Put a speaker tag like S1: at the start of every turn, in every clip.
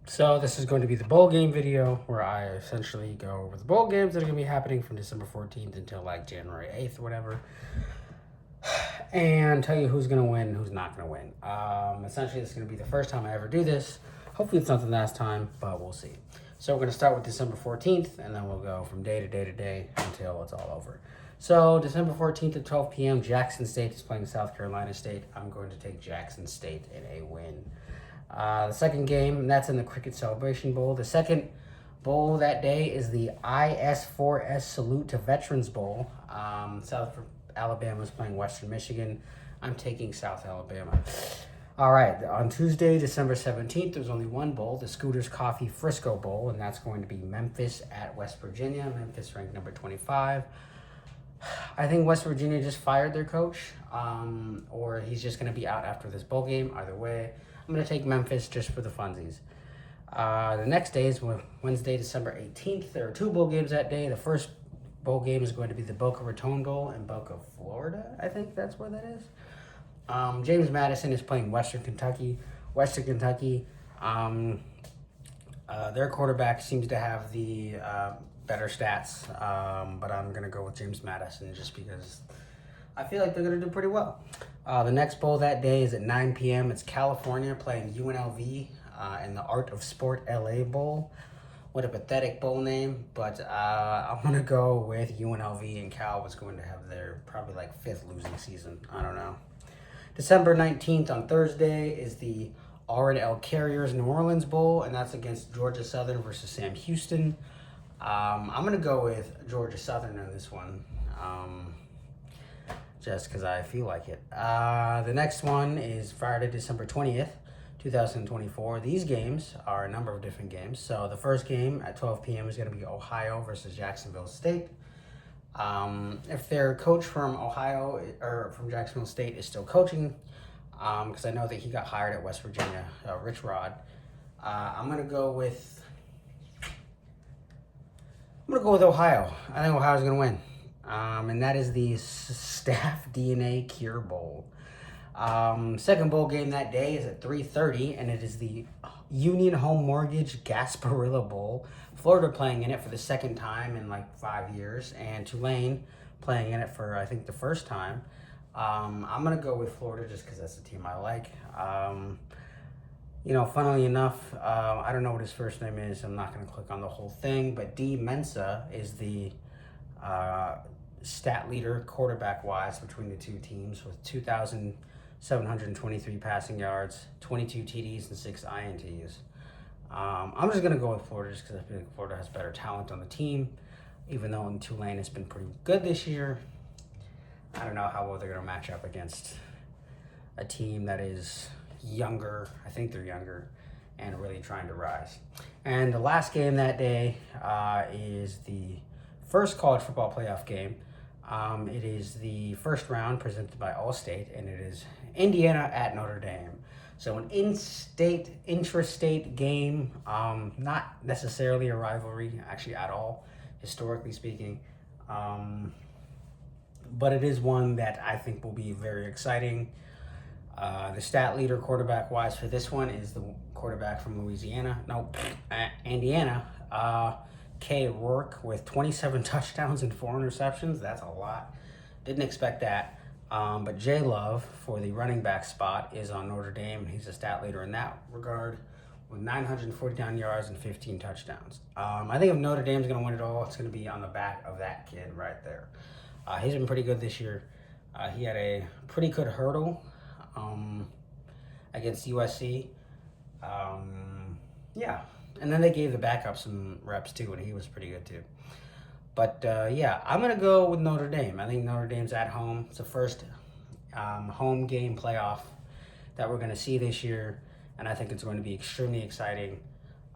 S1: So this is going to be the bowl game video where I essentially go over the bowl games that are going to be happening from December 14th until like January 8th or whatever, and tell you who's going to win and who's not going to win. Essentially, this is going to be the first time I ever do this. Hopefully it's not the last time, but we'll see. So we're going to start with December 14th, and then we'll go from day to day to day until it's all over. So December 14th at 12 p.m., Jackson State is playing South Carolina State. I'm going to take Jackson State in a win. The second game, and that's in the Cricket Celebration Bowl. The second bowl that day is the IS4S Salute to Veterans Bowl. South Alabama is playing Western Michigan. I'm taking South Alabama. All right, on Tuesday, December 17th, there's only one bowl, the Scooters Coffee Frisco Bowl, and that's going to be Memphis at West Virginia. Memphis ranked number 25. I think West Virginia just fired their coach, or he's just going to be out after this bowl game. Either way, I'm going to take Memphis just for the funsies. The next day is Wednesday, December 18th. There are two bowl games that day. The first bowl game is going to be the Boca Raton Bowl in Boca, Florida. I think that's where that is. James Madison is playing Western Kentucky. Western Kentucky, their quarterback seems to have the better stats, but I'm going to go with James Madison just because I feel like they're going to do pretty well. The next bowl that day is at 9 p.m. It's California playing UNLV in the Art of Sport LA Bowl. What a pathetic bowl name, but I'm going to go with UNLV, and Cal was going to have their probably like fifth losing season. I don't know. December 19th on Thursday is the R&L Carriers New Orleans Bowl, and that's against Georgia Southern versus Sam Houston. I'm going to go with Georgia Southern on this one, just because I feel like it. The next one is Friday, December 20th, 2024. These games are a number of different games. So the first game at 12 p.m. is going to be Ohio versus Jacksonville State. If their coach from Ohio or from Jacksonville State is still coaching, because I know that he got hired at West Virginia, Rich Rod, I'm gonna go with Ohio. I think Ohio's gonna win, and that is the Staff DNA Cure Bowl. Second bowl game that day is at 3:30, and it is the Union Home Mortgage Gasparilla Bowl. Florida playing in it for the second time in like 5 years, and Tulane playing in it for, I think, the first time. I'm going to go with Florida just because that's the team I like. Funnily enough, I don't know what his first name is. I'm not going to click on the whole thing, but D. Mensa is the stat leader quarterback-wise between the two teams with 2,723 passing yards, 22 TDs, and 6 INTs. I'm just going to go with Florida just because I feel like Florida has better talent on the team, even though in Tulane has been pretty good this year. I don't know how well they're going to match up against a team that is younger. I think they're younger and really trying to rise. And the last game that day is the first college football playoff game. It is the first round presented by Allstate, and it is Indiana at Notre Dame. So an intrastate game, not necessarily a rivalry, actually at all, historically speaking. But it is one that I think will be very exciting. The stat leader quarterback-wise for this one is the quarterback from Indiana, K. Rourke, with 27 touchdowns and 4 interceptions. That's a lot. Didn't expect that. But Jay Love for the running back spot is on Notre Dame. He's a stat leader in that regard with 949 yards and 15 touchdowns. I think if Notre Dame's going to win it all, it's going to be on the back of that kid right there. He's been pretty good this year. He had a pretty good hurdle against USC. And then they gave the backup some reps too, and he was pretty good too. But I'm going to go with Notre Dame. I think Notre Dame's at home. It's the first home game playoff that we're going to see this year, and I think it's going to be extremely exciting.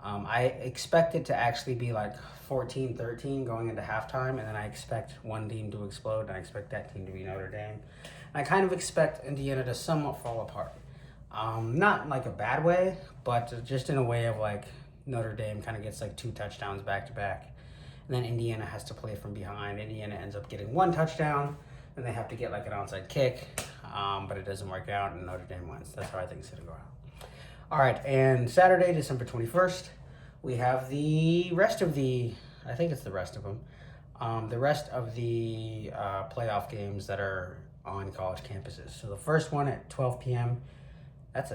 S1: I expect it to actually be like 14-13 going into halftime, and then I expect one team to explode, and I expect that team to be Notre Dame. And I kind of expect Indiana to somewhat fall apart. Not in like a bad way, but just in a way of like Notre Dame kind of gets like 2 touchdowns back-to-back. And then Indiana has to play from behind. Indiana ends up getting 1 touchdown, and they have to get like an onside kick, but it doesn't work out, and Notre Dame wins. That's how I think it's going to go out. All right, and Saturday, December 21st, we have the rest of the, I think it's the rest of them, the rest of the playoff games that are on college campuses. So the first one at 12 p.m., that's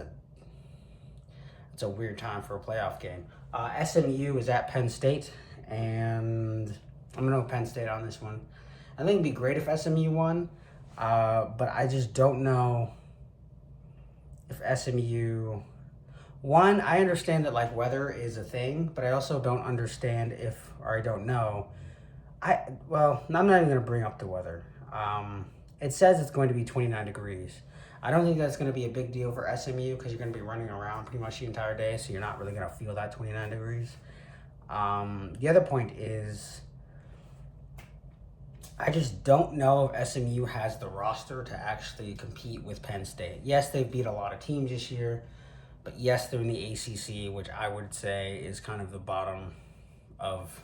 S1: a weird time for a playoff game. SMU is at Penn State, and I'm going to go Penn State on this one. I think it'd be great if SMU won, but I just don't know if SMU... One, I understand that like weather is a thing, but I also don't understand I don't know. I'm not even going to bring up the weather. It says it's going to be 29 degrees. I don't think that's going to be a big deal for SMU because you're going to be running around pretty much the entire day, so you're not really going to feel that 29 degrees. The other point is, I just don't know if SMU has the roster to actually compete with Penn State. Yes, they've beat a lot of teams this year, but yes, they're in the ACC, which I would say is kind of the bottom of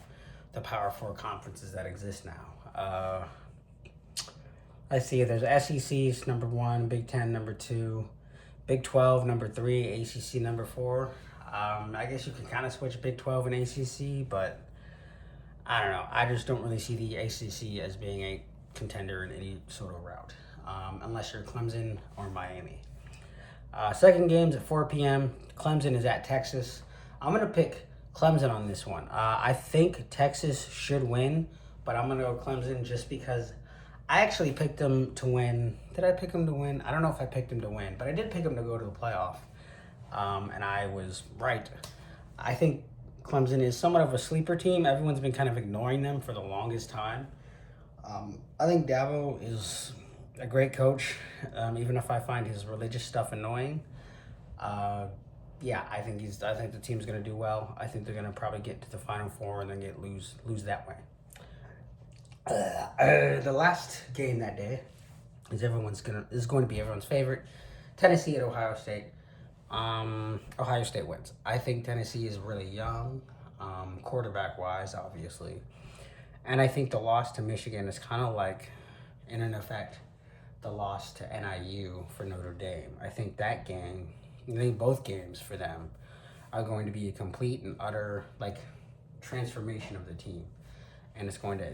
S1: the Power Four conferences that exist now. I see there's SEC's number 1, Big Ten number 2, Big 12 number 3, ACC number 4. I guess you can kind of switch Big 12 and ACC, but I don't know. I just don't really see the ACC as being a contender in any sort of route, unless you're Clemson or Miami. Second game's at 4 p.m. Clemson is at Texas. I'm going to pick Clemson on this one. I think Texas should win, but I'm going to go Clemson just because I actually picked them to win. Did I pick them to win? I don't know if I picked them to win, but I did pick them to go to the playoff, and I was right. I think Clemson is somewhat of a sleeper team. Everyone's been kind of ignoring them for the longest time. I think Dabo is a great coach, even if I find his religious stuff annoying. I think the team's going to do well. I think they're going to probably get to the Final Four and then lose that way. The last game that day is going to be everyone's favorite, Tennessee at Ohio State. Ohio State wins. I think Tennessee is really young, quarterback wise, obviously, and I think the loss to Michigan is kind of like, in an effect, the loss to NIU for Notre Dame. I think both games for them are going to be a complete and utter transformation of the team, and it's going to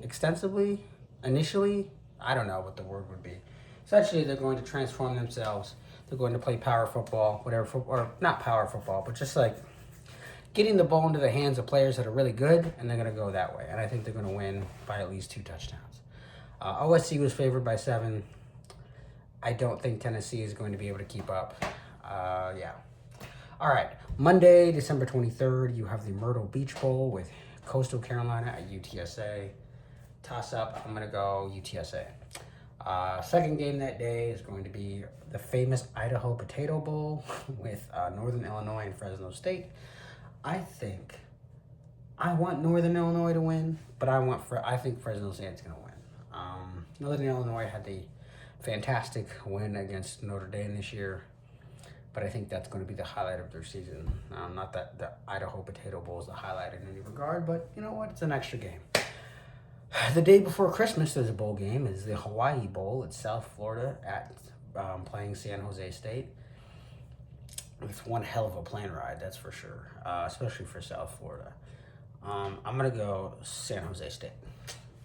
S1: extensively, initially, I don't know what the word would be. Essentially, they're going to transform themselves. They're going to play power football, or not power football, but just like getting the ball into the hands of players that are really good, and they're going to go that way. And I think they're going to win by at least 2 touchdowns. OSC was favored by 7. I don't think Tennessee is going to be able to keep up. All right. Monday, December 23rd, you have the Myrtle Beach Bowl with Coastal Carolina at UTSA. Toss up, I'm going to go UTSA. Second game that day is going to be the famous Idaho Potato Bowl with Northern Illinois and Fresno State. I want Northern Illinois to win, but I think Fresno State's going to win. Northern Illinois had the fantastic win against Notre Dame this year, but I think that's going to be the highlight of their season. Not that the Idaho Potato Bowl is the highlight in any regard, but you know what? It's an extra game. The day before Christmas, there's a bowl game. It's the Hawaii Bowl. It's South Florida playing San Jose State. It's one hell of a plane ride, that's for sure, especially for South Florida. I'm going to go San Jose State.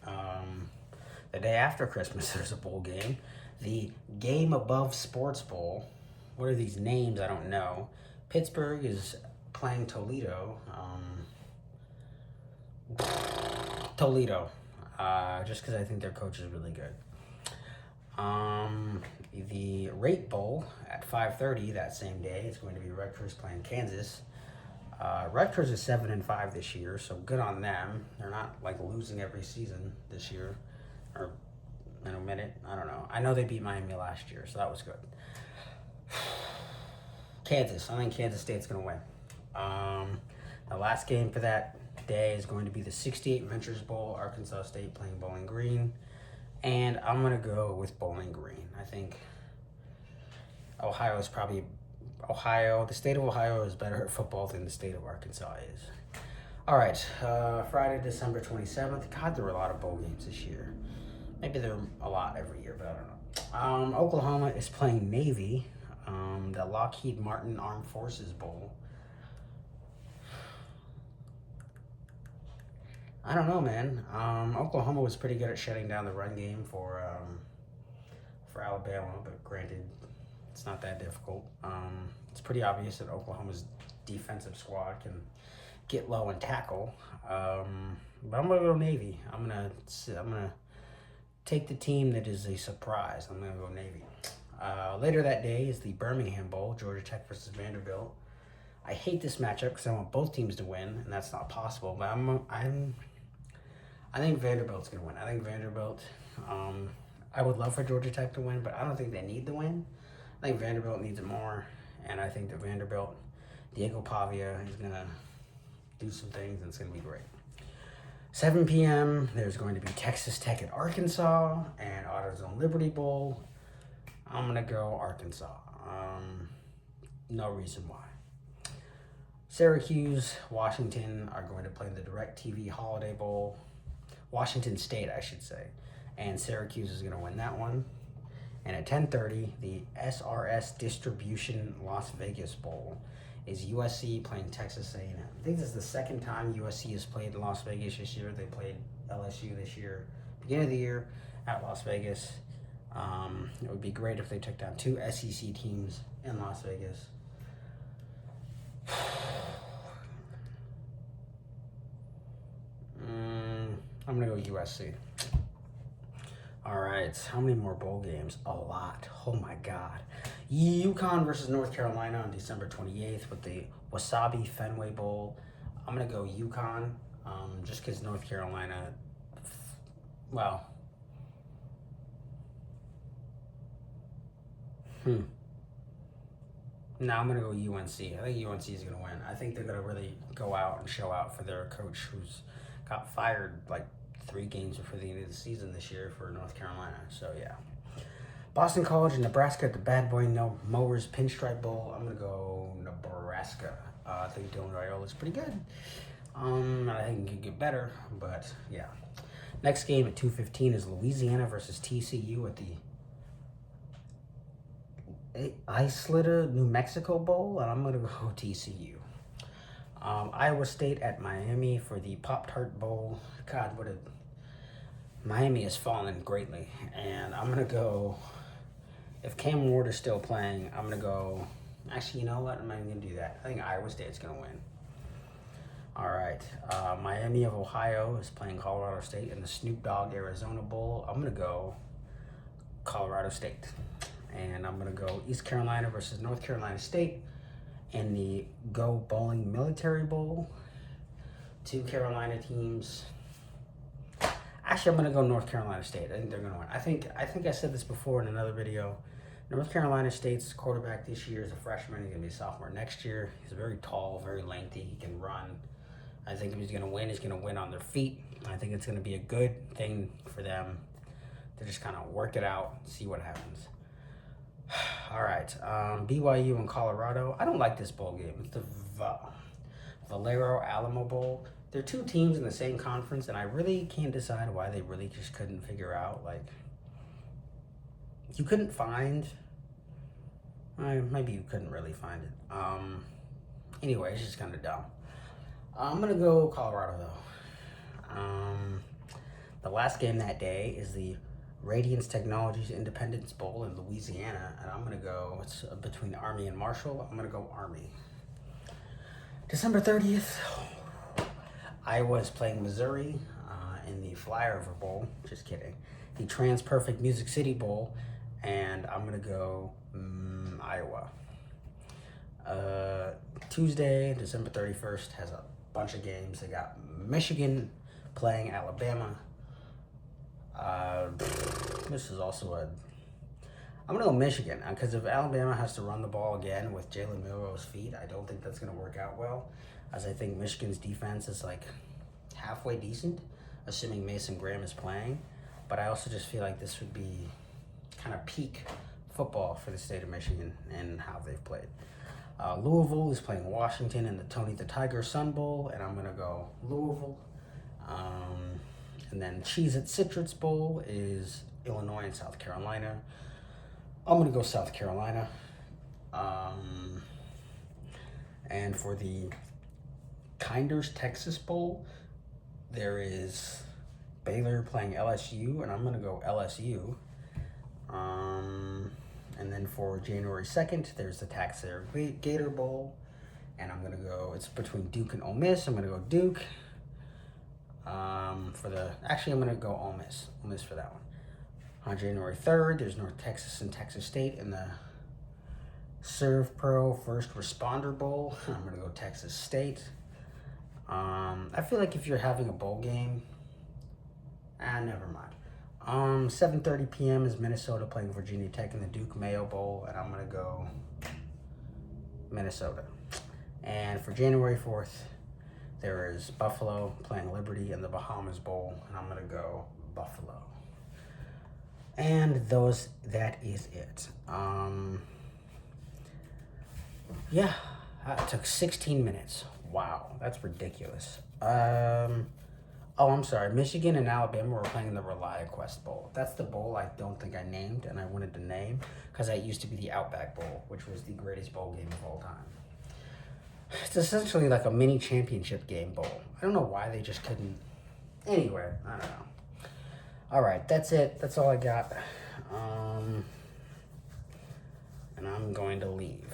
S1: The day after Christmas, there's a bowl game. The Game Above Sports Bowl. What are these names? I don't know. Pittsburgh is playing Toledo. Just because I think their coach is really good. The Rate Bowl at 5:30 that same day is going to be Rutgers playing Kansas. Rutgers is 7-5 this year, so good on them. They're not losing every season this year, or in a minute. I don't know. I know they beat Miami last year, so that was good. Kansas. I think Kansas State's going to win. The last game for that day is going to be the 68 Ventures Bowl, Arkansas State playing Bowling Green. And I'm going to go with Bowling Green. I think the state of Ohio is better at football than the state of Arkansas is. All right, Friday, December 27th. God, there were a lot of bowl games this year. Maybe there are a lot every year, but I don't know. Oklahoma is playing Navy, the Lockheed Martin Armed Forces Bowl. I don't know, man. Oklahoma was pretty good at shutting down the run game for Alabama, but granted, it's not that difficult. It's pretty obvious that Oklahoma's defensive squad can get low and tackle. But I'm gonna go Navy. I'm gonna take the team that is a surprise. I'm gonna go Navy. Later that day is the Birmingham Bowl, Georgia Tech versus Vanderbilt. I hate this matchup because I want both teams to win, and that's not possible. But I think Vanderbilt's gonna win. I think Vanderbilt. I would love for Georgia Tech to win, but I don't think they need the win. I think Vanderbilt needs it more, and I think that Vanderbilt, Diego Pavia, is gonna do some things, and it's gonna be great. 7 p.m. There's going to be Texas Tech at Arkansas and AutoZone Liberty Bowl. I'm gonna go Arkansas. No reason why. Syracuse, Washington are going to play in the DirecTV Holiday Bowl. Washington State, I should say. And Syracuse is going to win that one. And at 10:30, the SRS Distribution Las Vegas Bowl is USC playing Texas A&M. I think this is the second time USC has played in Las Vegas this year. They played LSU this year, beginning of the year at Las Vegas. It would be great if they took down 2 SEC teams in Las Vegas. I'm going to go USC. All right, how many more bowl games? A lot. Oh my God. UConn versus North Carolina on December 28th with the Wasabi Fenway Bowl. I'm going to go UConn just because North Carolina, well, No, I'm going to go UNC. I think UNC is going to win. I think they're going to really go out and show out for their coach who's got fired like 3 games before the end of the season this year for North Carolina. So, yeah. Boston College and Nebraska at the Bad Boy No Mowers Pinstripe Bowl. I'm going to go Nebraska. I think Dylan Raiola's pretty good. I think he can get better, but yeah. Next game at 2:15 is Louisiana versus TCU at the Isleta, New Mexico Bowl, and I'm going to go TCU. Iowa State at Miami for the Pop-Tart Bowl. God, Miami has fallen greatly, and I'm going to go, if Cam Ward is still playing, I'm going to go, actually, you know what, I'm not even going to do that. I think Iowa State's going to win. All right, Miami of Ohio is playing Colorado State in the Snoop Dogg Arizona Bowl. I'm going to go Colorado State. And I'm going to go East Carolina versus North Carolina State in the Go Bowling Military Bowl. 2 Carolina teams. Actually, I'm going to go North Carolina State. I think they're going to win. I think I said this before in another video. North Carolina State's quarterback this year is a freshman. He's going to be a sophomore next year. He's very tall, very lengthy. He can run. I think if he's going to win on their feet. I think it's going to be a good thing for them to just kind of work it out, see what happens. All right, BYU and Colorado. I don't like this bowl game. It's the Valero Alamo Bowl. They're 2 teams in the same conference, and I really can't decide why they really just couldn't figure out. Like, you couldn't find. Maybe you couldn't really find it. Anyway, it's just kind of dumb. I'm gonna go Colorado though. The last game that day is the Radiance Technologies Independence Bowl in Louisiana, and I'm going to go, it's between Army and Marshall. I'm going to go Army. December 30th, Iowa is playing Missouri in the Flyover Bowl. Just kidding. The TransPerfect Music City Bowl, and I'm going to go Iowa. Tuesday, December 31st, has a bunch of games. They got Michigan playing Alabama. This is also I'm going to go Michigan, because if Alabama has to run the ball again with Jalen Milroe's feet, I don't think that's going to work out well, as I think Michigan's defense is like halfway decent, assuming Mason Graham is playing, but I also just feel like this would be kind of peak football for the state of Michigan and how they've played. Louisville is playing Washington in the Tony the Tiger Sun Bowl, and I'm going to go Louisville. And then Cheez-It Citrus Bowl is Illinois and South Carolina. I'm going to go South Carolina. And for the Kinders Texas Bowl, there is Baylor playing LSU, and I'm going to go LSU. And then for January 2nd, there's the Taxair Gator Bowl, and I'm going to go, it's between Duke and Ole Miss. I'm going to go Duke. I'm going to go Ole Miss for that one. On January 3rd, there's North Texas and Texas State in the Serve Pro First Responder Bowl. I'm going to go Texas State. I feel like if you're having a bowl game, never mind. 7:30 p.m. is Minnesota playing Virginia Tech in the Duke Mayo Bowl, and I'm going to go Minnesota. And for January 4th, there is Buffalo playing Liberty in the Bahamas Bowl, and I'm going to go Buffalo. And that is it. Yeah, it took 16 minutes. Wow, that's ridiculous. I'm sorry. Michigan and Alabama were playing in the ReliaQuest Bowl. That's the bowl I don't think I named, and I wanted to name because it used to be the Outback Bowl, which was the greatest bowl game of all time. It's essentially like a mini championship game bowl. I don't know why they just couldn't. Anyway, I don't know. All right, that's it. That's all I got. And I'm going to leave.